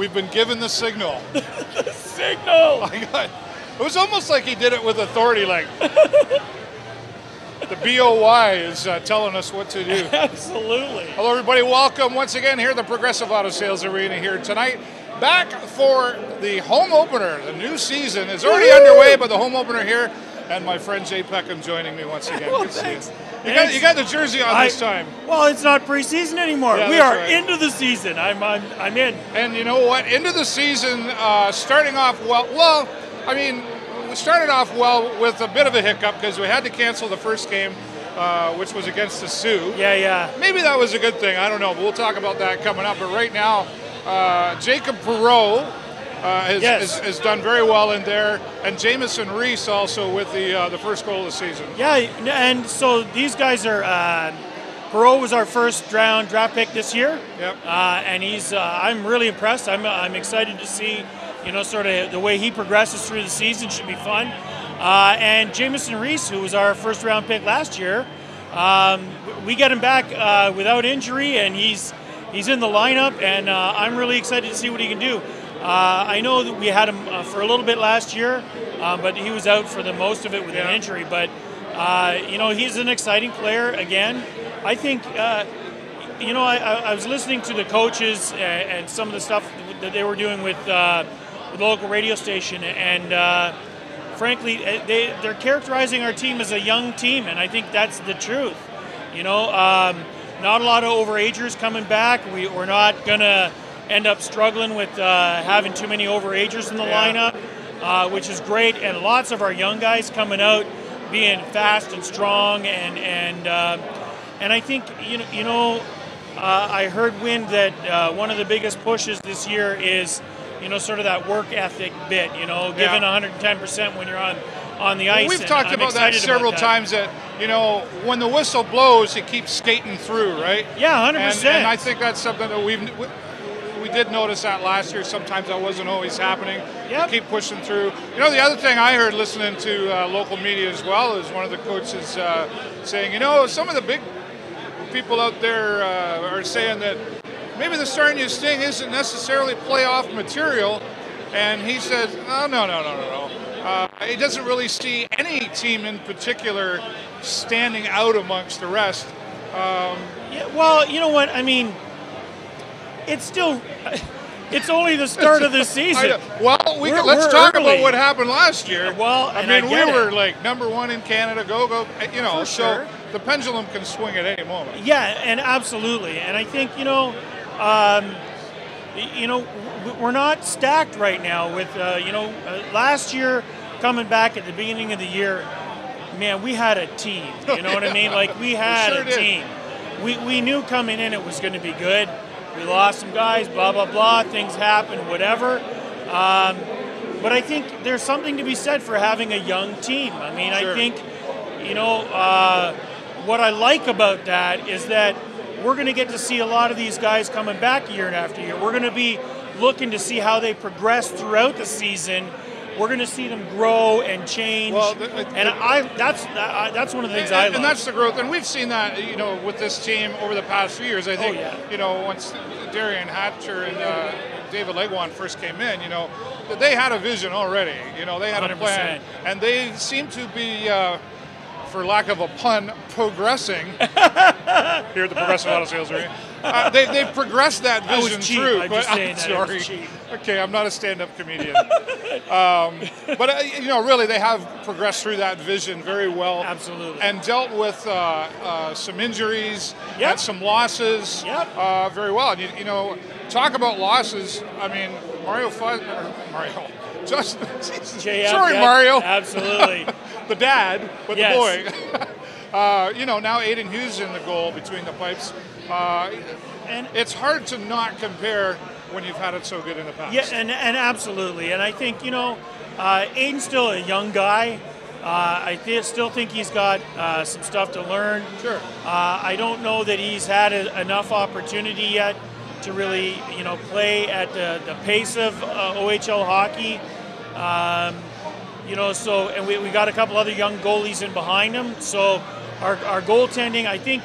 we've been given the signal. The signal! It was almost like he did it with authority, like the BOY is telling us what to do. Absolutely. Hello, everybody. Welcome once again here at the Progressive Auto Sales Arena here tonight. Back for the home opener. The new season is already underway, but the home opener here. And my friend Jay Peckham joining me once again. Well, Good to see you. thanks. You got the jersey on this time. Well, it's not preseason anymore. Yeah, we are right. into the season. I'm in. And you know what? Into the season, starting off well. Well, I mean, we started off well with a bit of a hiccup because we had to cancel the first game, which was against the Sioux. Yeah. Maybe that was a good thing. I don't know. But we'll talk about that coming up. But right now, Jacob Burrows has done very well in there, and Jamison Reese also with the first goal of the season. Yeah, and so these guys are. Burrows was our first round draft pick this year. Yep. And he's. I'm really impressed. I'm excited to see, sort of the way he progresses through the season. Should be fun. And Jamison Reese, who was our first round pick last year, we get him back without injury, and he's in the lineup, and I'm really excited to see what he can do. I know that we had him for a little bit last year, but he was out for the most of it with an injury. But, he's an exciting player again. I think, I was listening to the coaches and some of the stuff that they were doing with the local radio station, and frankly, they're characterizing our team as a young team, and I think that's the truth. Not a lot of overagers coming back. We're not going to end up struggling with having too many overagers in the lineup, which is great. And lots of our young guys coming out, being fast and strong, and I think I heard wind that one of the biggest pushes this year is sort of that work ethic bit. Giving 110% when you're on the ice. We've talked about that several times. That when the whistle blows, it keeps skating through, right? Yeah, 100%. And I think that's something that we did notice that last year. Sometimes that wasn't always happening. Yep. Keep pushing through. The other thing I heard listening to local media as well is one of the coaches saying, some of the big people out there are saying that maybe the Sarnia Sting isn't necessarily playoff material. And he said, oh, no. He doesn't really see any team in particular standing out amongst the rest. Well, you know what? I mean, it's only the start of the season. Well, let's talk about what happened last year. Well, I mean, we were like #1 in Canada. Go. For so sure. The pendulum can swing at any moment. Yeah, and absolutely. And I think we're not stacked right now. With last year coming back at the beginning of the year, man, we had a team. You know what I mean? Like we had a team. We knew coming in it was going to be good. We lost some guys, blah, blah, blah. Things happen, whatever. But I think there's something to be said for having a young team. I mean, I think, what I like about that is that we're going to get to see a lot of these guys coming back year after year. We're going to be looking to see how they progress throughout the season. We're going to see them grow and change. Well, that's one of the things I love. And that's the growth. And we've seen that, with this team over the past few years. I think, once Darian Hatcher and David Legwan first came in, they had a vision already. They had 100%. A plan. And they seem to be, for lack of a pun, progressing here at the Progressive Auto Sales Arena. They've progressed that vision through. I'm sorry. Okay, I'm not a stand-up comedian. But really, they have progressed through that vision very well. Absolutely. And dealt with some injuries and some losses very well. And, talk about losses. I mean, Mario. Mario. Absolutely. The dad, but the boy. Now Aiden Hughes in the goal between the pipes. And it's hard to not compare when you've had it so good in the past. Yeah, and absolutely. And I think, Aiden's still a young guy. I still think he's got some stuff to learn. Sure. I don't know that he's had enough opportunity yet to really, play at the pace of OHL hockey. And we got a couple other young goalies in behind him. So our goaltending, I think,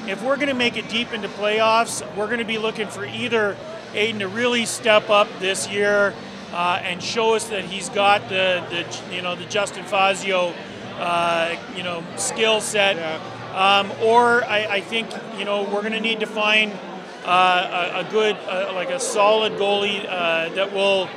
if we're going to make it deep into playoffs, we're going to be looking for either Aiden to really step up this year and show us that he's got the Justin Fazio skill set. Yeah. Or I think we're going to need to find a good like a solid goalie that will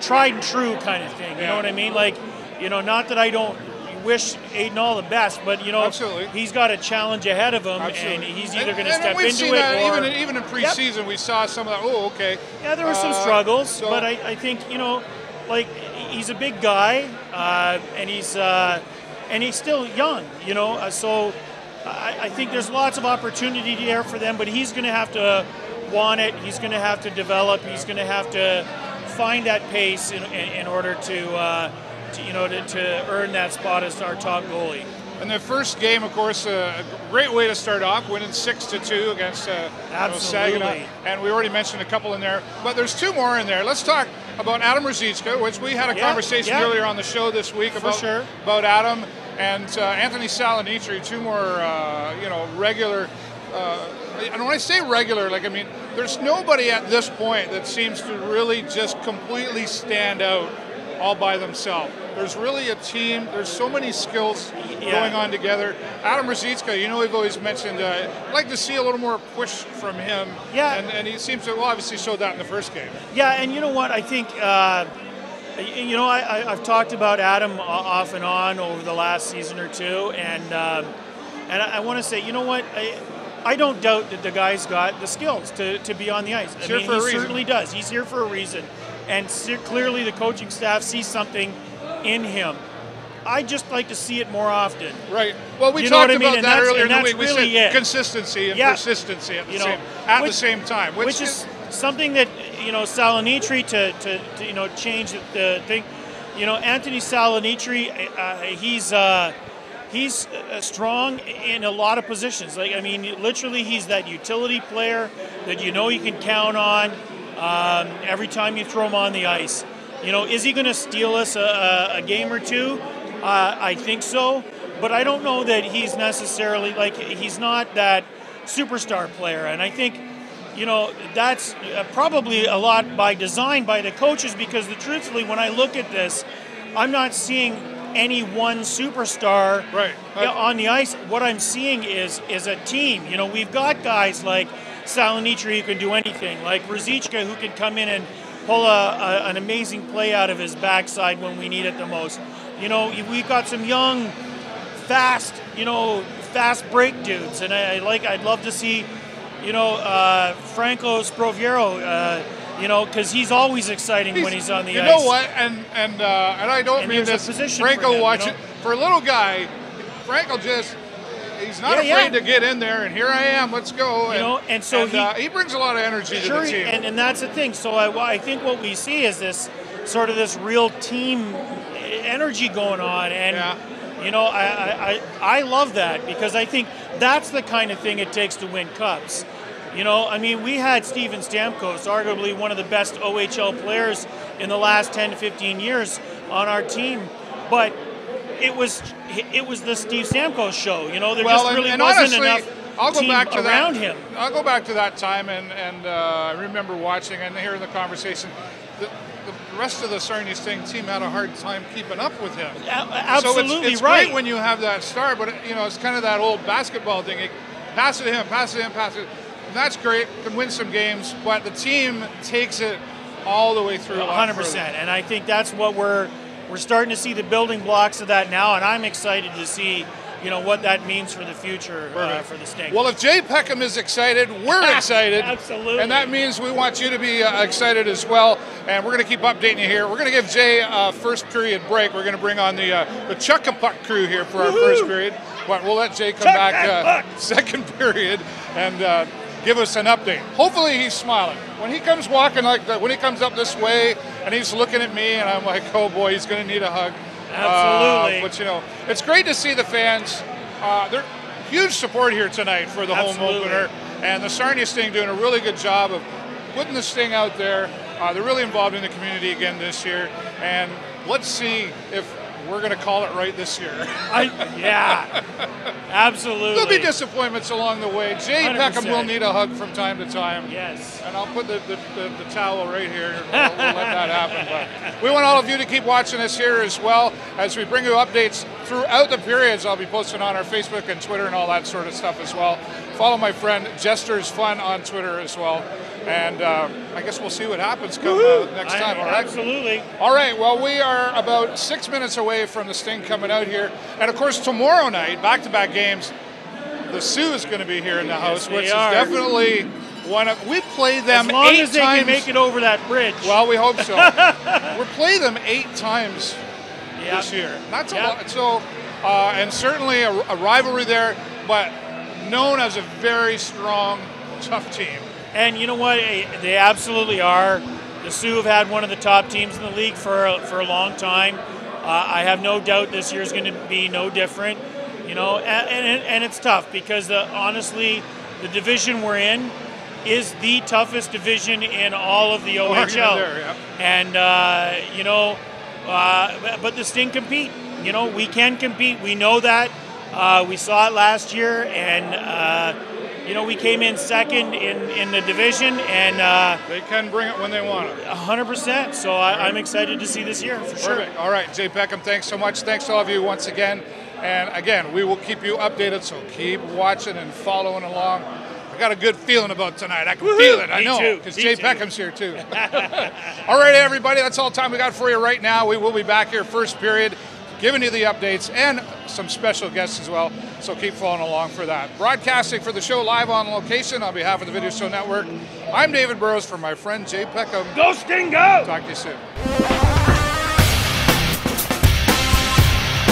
tried and true kind of thing. You know what I mean? Like, not that I don't wish Aiden all the best, but Absolutely. He's got a challenge ahead of him. Absolutely. And he's either going to step we've into seen it that or even in preseason we saw some of that. Oh, okay. Yeah, there were some struggles, but I think like he's a big guy, and he's still young. So I think there's lots of opportunity there for them, but he's going to have to want it. He's going to have to develop. He's going to have to find that pace in order to earn that spot as our top goalie. And the first game, of course, a great way to start off, winning 6-2 against Saginaw. And we already mentioned a couple in there, but there's two more in there. Let's talk about Adam Ruzicka, which we had a conversation earlier on the show this week about Adam and Anthony Salonitri, two more, regular. And when I say regular, there's nobody at this point that seems to really just completely stand out all by themselves. There's really a team. There's so many skills going on together. Adam Ruzicka, we've always mentioned, I'd like to see a little more push from him. Yeah. And he seems to obviously show that in the first game. Yeah, and you know what? I think, I've talked about Adam off and on over the last season or two, and I want to say, you know what? I don't doubt that the guy's got the skills to be on the ice. He certainly does. He's here for a reason. And clearly the coaching staff sees something in him. I'd just like to see it more often. Right. Well, we talked about that earlier in the week. We said consistency and persistency at the same time. Which is something that, Salonitri to change the thing. Anthony Salonitri, he's strong in a lot of positions. Literally, he's that utility player that you can count on every time you throw him on the ice. Is he going to steal us a game or two? I think so, but I don't know that he's necessarily he's not that superstar player, and I think that's probably a lot by design by the coaches, because truthfully, when I look at this, I'm not seeing any one superstar on the ice. What I'm seeing is a team. We've got guys like Salonitri who can do anything, like Ruzicka who can come in and pull an amazing play out of his backside when we need it the most. We've got some young, fast break dudes, and I'd love to see, Franco Sproviero, because he's always exciting when he's on the ice. You know what? And I don't mean this. Franco watching for a little guy. Franco he's not afraid to get in there, and here I am. Let's go. And he brings a lot of energy to the team. And that's the thing. So I think what we see is this real team energy going on, and I love that, because I think that's the kind of thing it takes to win cups. We had Steven Stamkos, arguably one of the best OHL players in the last 10 to 15 years on our team, but it was the Steve Stamkos show. There just really wasn't honestly, enough team around him. I'll go back to that time, and I remember watching and hearing the conversation. The rest of the Sarnia Sting team had a hard time keeping up with him. Absolutely, so it's right. great when you have that star, but it's kind of that old basketball thing. Pass it to him, pass it to him, pass it. And that's great. Can win some games, but the team takes it all the way through. 100%, and I think that's what we're starting to see, the building blocks of that now, and I'm excited to see what that means for the future for the Sting. Well, if Jay Peckham is excited, we're excited. Absolutely. And that means we want you to be excited as well. And we're going to keep updating you here. We're going to give Jay a first period break. We're going to bring on the Chuck-a-Puck crew here for our first period. But we'll let Jay come back second period and give us an update. Hopefully he's smiling. When he comes walking when he comes up this way and he's looking at me and I'm like, oh boy, he's going to need a hug. Absolutely. But it's great to see the fans. They're huge support here tonight for the home opener, and the Sarnia Sting doing a really good job of putting the Sting out there. They're really involved in the community again this year, and let's see if we're going to call it right this year. Yeah, absolutely. There'll be disappointments along the way. Jay 100%. Peckham will need a hug from time to time. Yes. And I'll put the towel right here. We'll let that happen. But we want all of you to keep watching us here as well as we bring you updates throughout the periods. I'll be posting on our Facebook and Twitter and all that sort of stuff as well. Follow my friend Jester's Fun on Twitter as well. And I guess we'll see what happens come next time, all right? Absolutely. All right, well, we are about 6 minutes away from the Sting coming out here. And, of course, tomorrow night, back-to-back games, the Sioux is going to be here in the house, which is definitely one of... We play them 8 times. As long as they can make it over that bridge. Well, we hope so. We play them 8 times this year. That's a lot. So, and certainly a rivalry there, but known as a very strong, tough team. And you know what? They absolutely are. The Sioux have had one of the top teams in the league for a long time. I have no doubt this year is going to be no different. You know, and it's tough because honestly, the division we're in is the toughest division in all of the OHL. And you know, but the Sting compete. You know, we can compete. We know that. We saw it last year, and you know, we came in second in the division, and they can bring it when they want it. 100%. So I'm excited to see this year for sure. All right, Jay Peckham, thanks so much. Thanks to all of you once again. And again, we will keep you updated, so keep watching and following along. I got a good feeling about tonight. I can feel it. I know, because Jay Peckham's here too. All right, everybody, that's all the time we got for you right now. We will be back here first period, giving you the updates and some special guests as well, so keep following along for that. Broadcasting for the show live on location on behalf of the Video Show Network, I'm David Burrows for my friend Jay Peckham. Go Sting, go! Talk to you soon.